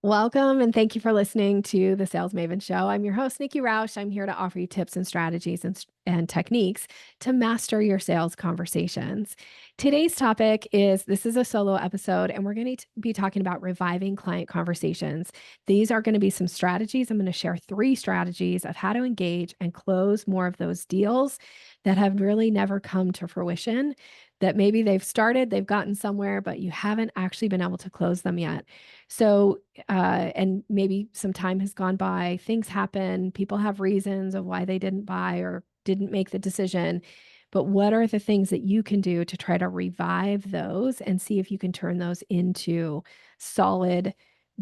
Welcome and thank you for listening to the Sales Maven Show. I'm your host, Nikki Roush. I'm here to offer you tips and strategies and techniques to master your sales conversations. Today's topic is this is a solo episode, and we're going to be talking about reviving client conversations. These are going to be some strategies. I'm going to share 3 strategies of how to engage and close more of those deals that have really never come to fruition, that maybe they've started, they've gotten somewhere, but you haven't actually been able to close them yet. So, and maybe some time has gone by, things happen, people have reasons of why they didn't buy or didn't make the decision. But what are the things that you can do to try to revive those and see if you can turn those into solid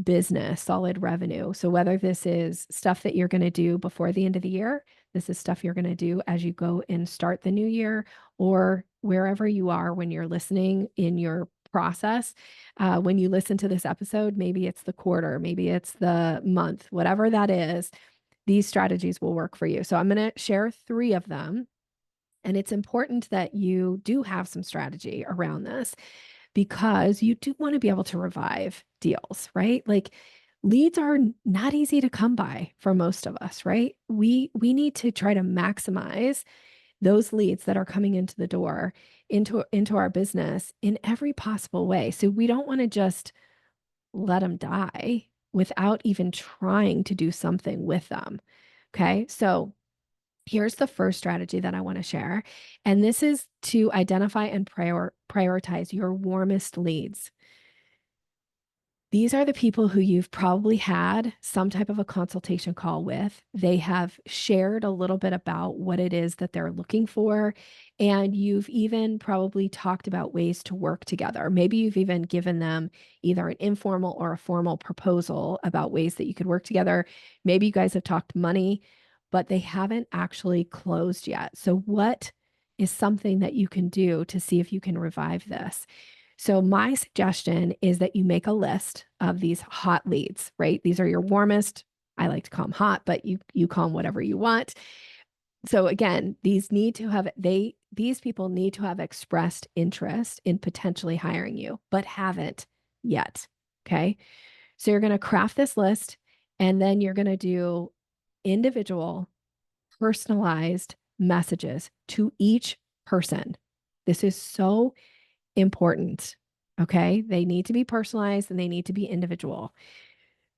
business, solid revenue? So, whether this is stuff that you're going to do before the end of the year, this is stuff you're going to do as you go and start the new year, or wherever you are when you're listening in your process. When you listen to this episode, maybe it's the quarter, maybe it's the month, whatever that is, these strategies will work for you. So I'm going to share 3 of them. And it's important that you do have some strategy around this because you do want to be able to revive deals, right? Like leads are not easy to come by for most of us, right? We need to try to maximize those leads that are coming into the door into our business in every possible way. So we don't want to just let them die without even trying to do something with them. Okay? So here's the first strategy that I want to share, and this is to identify and prioritize your warmest leads. These are the people who you've probably had some type of a consultation call with. They have shared a little bit about what it is that they're looking for. And you've even probably talked about ways to work together. Maybe you've even given them either an informal or a formal proposal about ways that you could work together. Maybe you guys have talked money, but they haven't actually closed yet. So, what is something that you can do to see if you can revive this? So my suggestion is that you make a list of these hot leads, right? These are your warmest. I like to call them hot, but you call them whatever you want. So again, these people need to have expressed interest in potentially hiring you, but haven't yet. Okay. So you're going to craft this list, and then you're going to do individual personalized messages to each person. This is so important. Okay. They need to be personalized and they need to be individual.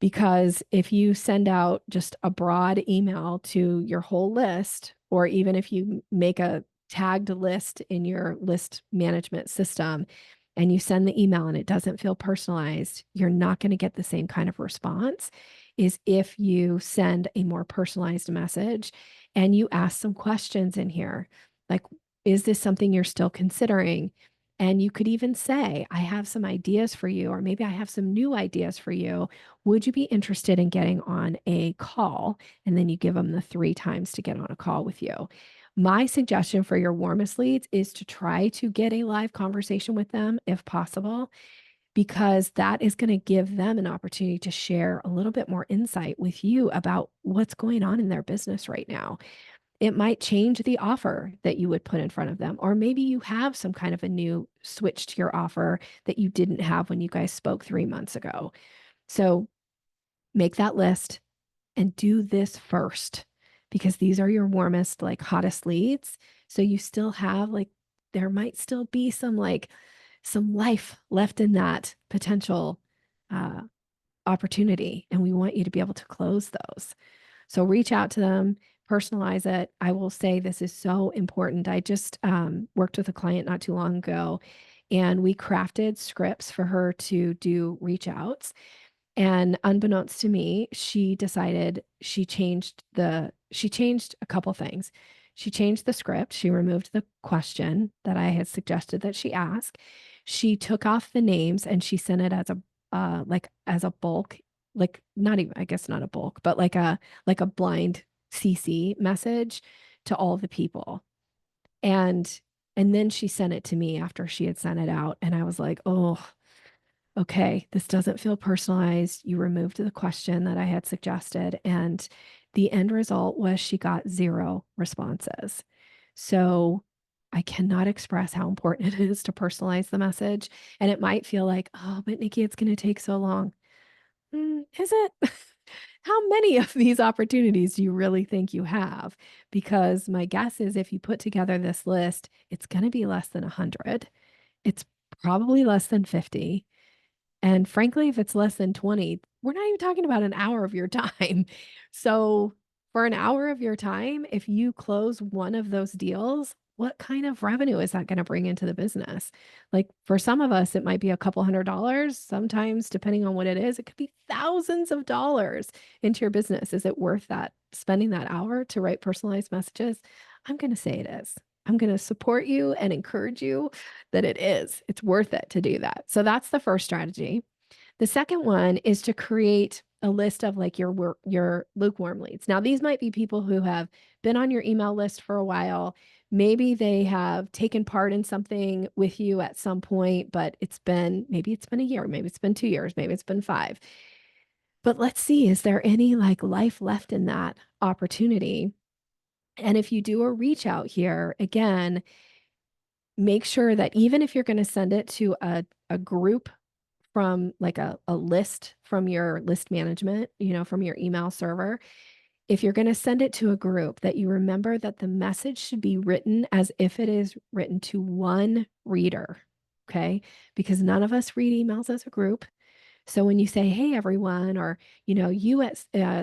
Because if you send out just a broad email to your whole list, or even if you make a tagged list in your list management system and you send the email and it doesn't feel personalized, you're not going to get the same kind of response as if you send a more personalized message and you ask some questions in here. Like, is this something you're still considering? And you could even say, I have some ideas for you, or maybe I have some new ideas for you. Would you be interested in getting on a call? And then you give them the 3 times to get on a call with you. My suggestion for your warmest leads is to try to get a live conversation with them if possible, because that is going to give them an opportunity to share a little bit more insight with you about what's going on in their business right now. It might change the offer that you would put in front of them. Or maybe you have some kind of a new switch to your offer that you didn't have when you guys spoke 3 months ago. So make that list and do this first, because these are your warmest, like hottest leads. So you still have there might still be some life left in that potential uh, opportunity. And we want you to be able to close those. So reach out to them, personalize it. I will say this is so important. I just worked with a client not too long ago, and we crafted scripts for her to do reach outs. And unbeknownst to me, she decided she changed a couple things. She changed the script. She removed the question that I had suggested that she ask. She took off the names and she sent it as a as a bulk, like not even, I guess not a bulk, but like a blind CC message to all the people. And and then she sent it to me after she had sent it out. And I was like, oh, okay, this doesn't feel personalized. You removed the question that I had suggested. And the end result was she got 0 responses. So I cannot express how important it is to personalize the message. And it might feel like, oh, but Nikki, it's going to take so long. Is it? How many of these opportunities do you really think you have? Because my guess is if you put together this list, it's going to be less than 100. It's probably less than 50. And frankly, if it's less than 20, we're not even talking about an hour of your time. So, for an hour of your time, if you close one of those deals, what kind of revenue is that going to bring into the business? Like for some of us, it might be a couple $100. Sometimes, depending on what it is, it could be thousands of dollars into your business. Is it worth that, spending that hour to write personalized messages? I'm going to say it is. I'm going to support you and encourage you that it is. It's worth it to do that. So that's the first strategy. The second one is to create a list of like your lukewarm leads. Now, these might be people who have been on your email list for a while. Maybe they have taken part in something with you at some point, but maybe it's been a year, maybe it's been 2 years, maybe it's been 5. But let's see, is there any like life left in that opportunity? And if you do a reach out here, again, make sure that even if you're going to send it to a group from like a list from your list management, from your email server, if you're going to send it to a group, that you remember that the message should be written as if it is written to one reader. Okay. Because none of us read emails as a group. So when you say, hey, everyone, or,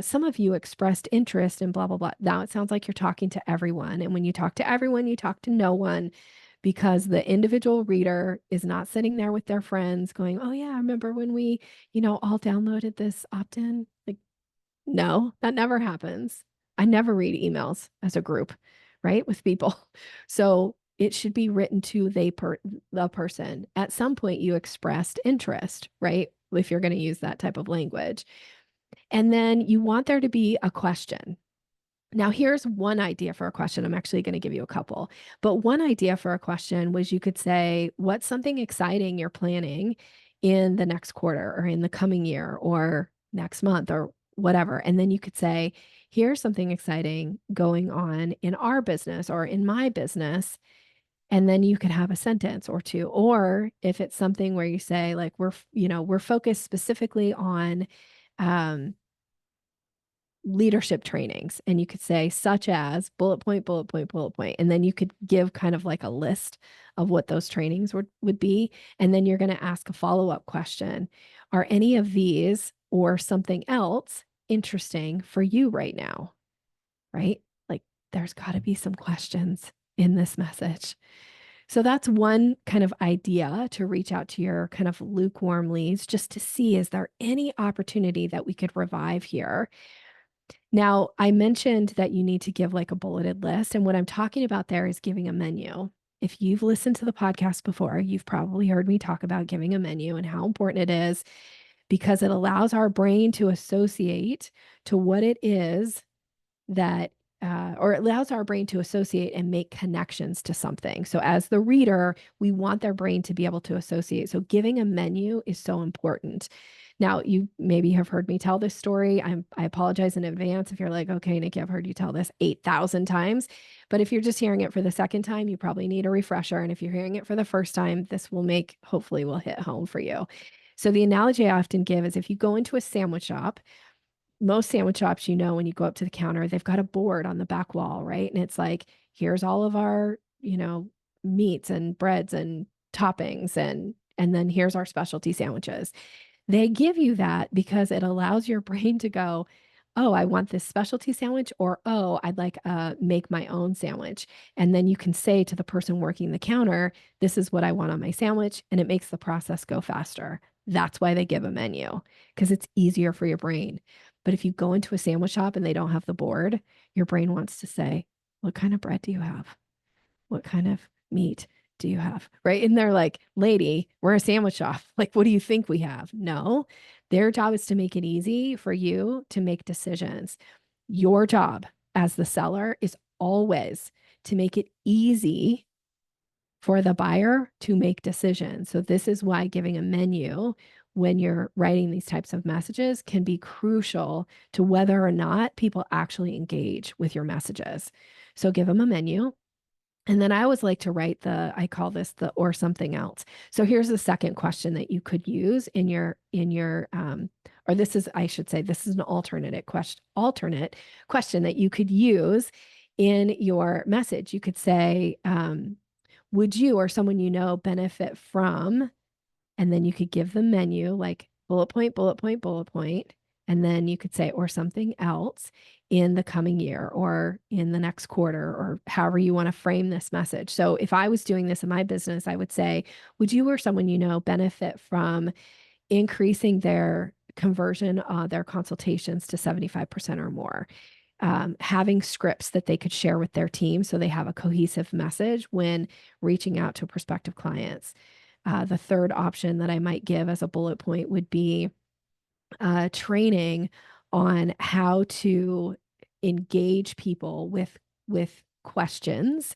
some of you expressed interest in blah, blah, blah. Now it sounds like you're talking to everyone. And when you talk to everyone, you talk to no one, because the individual reader is not sitting there with their friends going, oh, yeah, I remember when we, all downloaded this opt-in. Like, no, that never happens. I never read emails as a group, right? With people. So it should be written to the person. At some point, you expressed interest, right? If you're going to use that type of language. And then you want there to be a question. Now, here's one idea for a question. I'm actually going to give you a couple, but one idea for a question was you could say, what's something exciting you're planning in the next quarter or in the coming year or next month or whatever? And then you could say, here's something exciting going on in our business or in my business. And then you could have a sentence or two. Or if it's something where you say, like, we're focused specifically on, leadership trainings, and you could say such as bullet point, bullet point, bullet point, and then you could give kind of like a list of what those trainings would be, and then you're going to ask a follow-up question. Are any of these or something else interesting for you right now? Right? Like there's got to be some questions in this message. So that's one kind of idea to reach out to your kind of lukewarm leads, just to see, is there any opportunity that we could revive here? Now, I mentioned that you need to give like a bulleted list. And what I'm talking about there is giving a menu. If you've listened to the podcast before, you've probably heard me talk about giving a menu and how important it is, because it allows our brain to associate to what it is that, or it allows our brain to associate and make connections to something. So as the reader, we want their brain to be able to associate. So giving a menu is so important. Now, you maybe have heard me tell this story. I apologize in advance if you're like, okay, Nikki, I've heard you tell this 8,000 times. But if you're just hearing it for the second time, you probably need a refresher. And if you're hearing it for the first time, this hopefully will hit home for you. So the analogy I often give is, if you go into a sandwich shop, most sandwich shops, when you go up to the counter, they've got a board on the back wall, right? And it's like, here's all of our, meats and breads and toppings, and then here's our specialty sandwiches. They give you that because it allows your brain to go, oh, I want this specialty sandwich, or, oh, I'd like make my own sandwich. And then you can say to the person working the counter, this is what I want on my sandwich. And it makes the process go faster. That's why they give a menu, because it's easier for your brain. But if you go into a sandwich shop and they don't have the board, your brain wants to say, what kind of bread do you have? What kind of meat do you have? Right. And they're like, lady, we're a sandwich shop. Like, what do you think we have? No, their job is to make it easy for you to make decisions. Your job as the seller is always to make it easy for the buyer to make decisions. So this is why giving a menu when you're writing these types of messages can be crucial to whether or not people actually engage with your messages. So give them a menu. And then I always like to write I call this the or something else. So here's the second question that you could use or this is, I should say, this is an alternate question that you could use in your message. You could say, would you or someone you know benefit from, and then you could give the menu like bullet point, bullet point, bullet point. And then you could say, or something else in the coming year or in the next quarter, or however you want to frame this message. So if I was doing this in my business, I would say, would you or someone you know benefit from increasing their conversion, their consultations to 75% or more? Having scripts that they could share with their team so they have a cohesive message when reaching out to prospective clients. The third option that I might give as a bullet point would be training on how to engage people with questions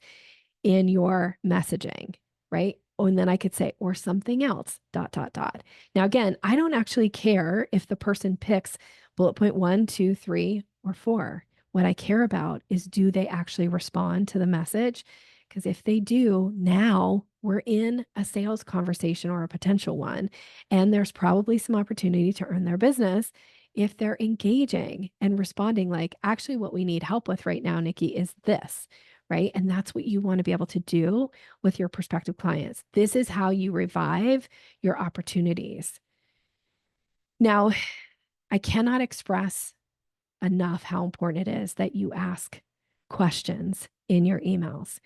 in your messaging, right? And then I could say, or something else, dot, dot, dot. Now, again, I don't actually care if the person picks bullet point 1, 2, 3, or 4. What I care about is, do they actually respond to the message? Because if they do, now we're in a sales conversation or a potential one, and there's probably some opportunity to earn their business if they're engaging and responding like, actually, what we need help with right now, Nikki, is this, right? And that's what you want to be able to do with your prospective clients. This is how you revive your opportunities. Now, I cannot express enough how important it is that you ask questions in your emails.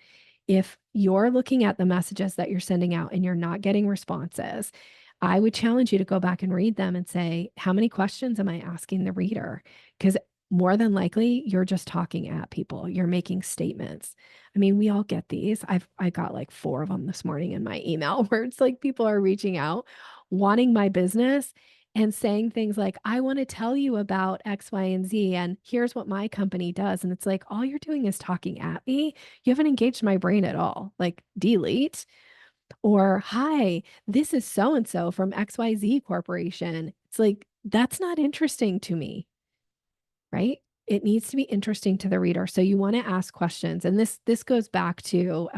If you're looking at the messages that you're sending out and you're not getting responses, I would challenge you to go back and read them and say, how many questions am I asking the reader? Because more than likely, you're just talking at people. You're making statements. I mean, we all get these. I got like 4 of them this morning in my email where it's like people are reaching out, wanting my business and saying things like, I want to tell you about X, Y, and Z, and here's what my company does. And it's like, all you're doing is talking at me. You haven't engaged my brain at all. Like, delete. Or, hi, this is so and so from XYZ Corporation. It's like, that's not interesting to me, right? It needs to be interesting to the reader. So you want to ask questions. And this goes back to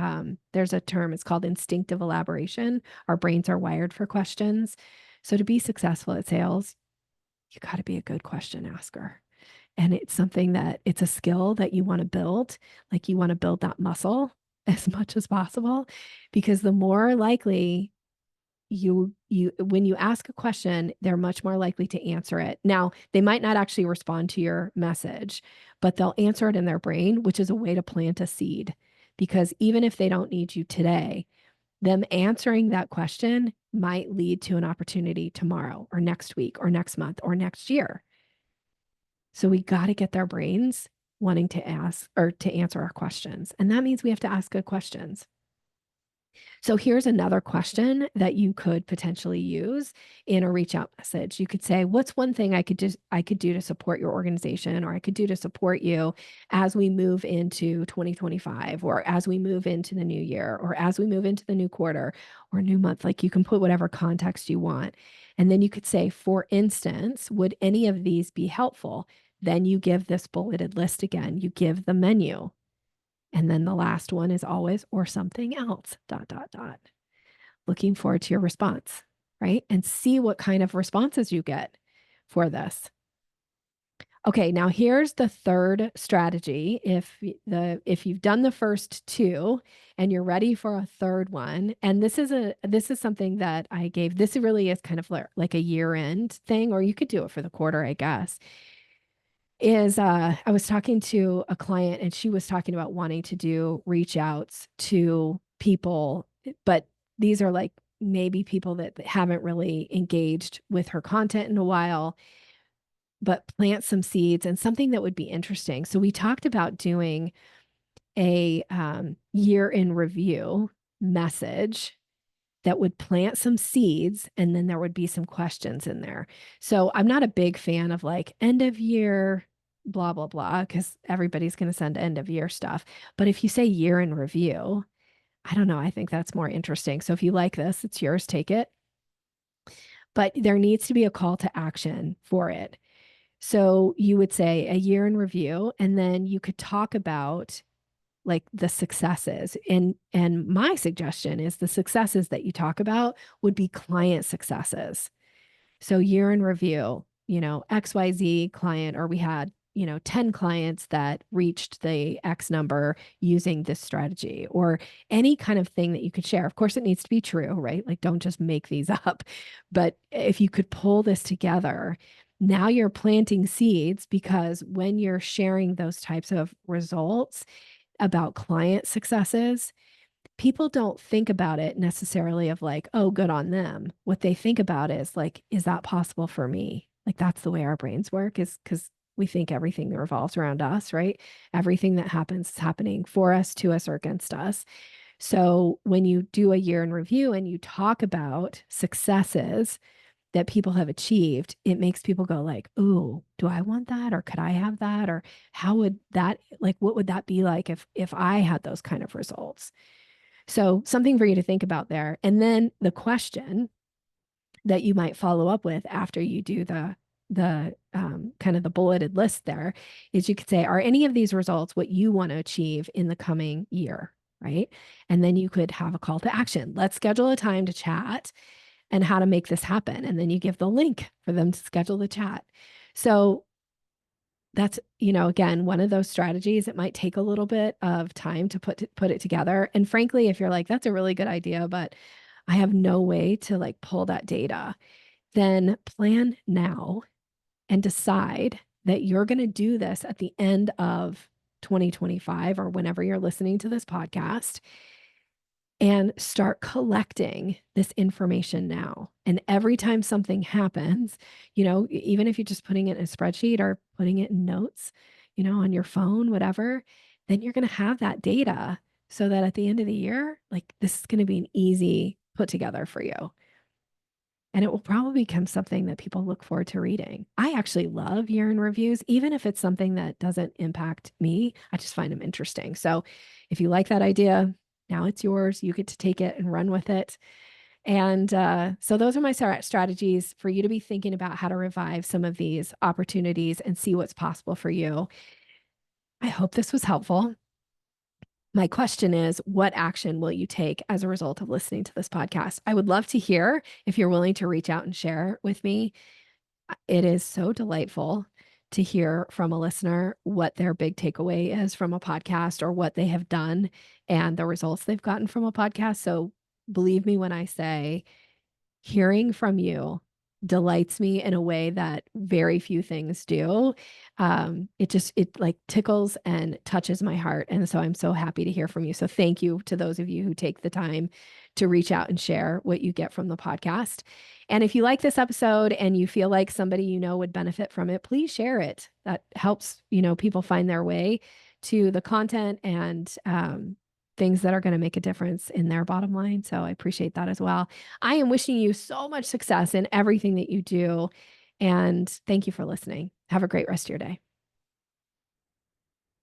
there's a term, it's called instinctive elaboration. Our brains are wired for questions. So to be successful at sales, you got to be a good question asker. And it's something that it's a skill that you want to build. Like, you want to build that muscle as much as possible, because the more likely you when you ask a question, they're much more likely to answer it. Now, they might not actually respond to your message, but they'll answer it in their brain, which is a way to plant a seed. Because even if they don't need you today, them answering that question might lead to an opportunity tomorrow or next week or next month or next year. So we got to get their brains wanting to ask or to answer our questions. And that means we have to ask good questions. So here's another question that you could potentially use in a reach out message. You could say, what's one thing I could do to support your organization, or I could do to support you as we move into 2025, or as we move into the new year, or as we move into the new quarter or new month? Like, you can put whatever context you want. And then you could say, for instance, would any of these be helpful? Then you give this bulleted list again. You give the menu. And then the last one is always, or something else, dot, dot, dot. Looking forward to your response, right? And see what kind of responses you get for this. Okay, now here's the third strategy. If you've done the first 2 and you're ready for a third one, and this is something that I gave. This really is kind of like a year-end thing, or you could do it for the quarter, I guess. I was talking to a client, and she was talking about wanting to do reach outs to people, but these are like maybe people that haven't really engaged with her content in a while, but plant some seeds and something that would be interesting. So we talked about doing a year in review message that would plant some seeds, and then there would be some questions in there. So I'm not a big fan of like end of year, blah, blah, blah, because everybody's going to send end of year stuff. But if you say year in review, I don't know, I think that's more interesting. So if you like this, it's yours, take it. But there needs to be a call to action for it. So you would say a year in review, and then you could talk about like the successes. And my suggestion is the successes that you talk about would be client successes. So year in review, XYZ client, or we had, 10 clients that reached the X number using this strategy, or any kind of thing that you could share. Of course, it needs to be true, right? Like, don't just make these up. But if you could pull this together, now you're planting seeds, because when you're sharing those types of results about client successes, people don't think about it necessarily of like, oh, good on them. What they think about is like, is that possible for me? Like, that's the way our brains work, is because we think everything that revolves around us, right? Everything that happens is happening for us, to us, or against us. So when you do a year in review and you talk about successes that people have achieved, it makes people go like, "Ooh, do I want that? Or could I have that? Or how would that, like, what would that be like if I had those kind of results?" So something for you to think about there. And then the question that you might follow up with after you do the kind of the bulleted list there is, you could say, are any of these results what you want to achieve in the coming year? Right. And then you could have a call to action. Let's schedule a time to chat, and how to make this happen. And then you give the link for them to schedule the chat. So that's, again, one of those strategies. It might take a little bit of time to put it together. And frankly, if you're like, that's a really good idea, but I have no way to like pull that data, then plan now and decide that you're going to do this at the end of 2025, or whenever you're listening to this podcast, and start collecting this information now. And every time something happens, even if you're just putting it in a spreadsheet or putting it in notes, on your phone, whatever, then you're going to have that data, so that at the end of the year, like, this is going to be an easy put together for you. And it will probably become something that people look forward to reading. I actually love year in reviews, even if it's something that doesn't impact me. I just find them interesting. So if you like that idea, now it's yours. You get to take it and run with it. And so those are my strategies for you to be thinking about how to revive some of these opportunities and see what's possible for you. I hope this was helpful. My question is, what action will you take as a result of listening to this podcast? I would love to hear if you're willing to reach out and share with me. It is so delightful to hear from a listener what their big takeaway is from a podcast, or what they have done and the results they've gotten from a podcast. So believe me when I say, hearing from you delights me in a way that very few things do. It like tickles and touches my heart. And so I'm so happy to hear from you. So thank you to those of you who take the time to reach out and share what you get from the podcast. And if you like this episode and you feel like somebody would benefit from it, please share it. That helps, people find their way to the content, and things that are going to make a difference in their bottom line. So I appreciate that as well. I am wishing you so much success in everything that you do. And thank you for listening. Have a great rest of your day.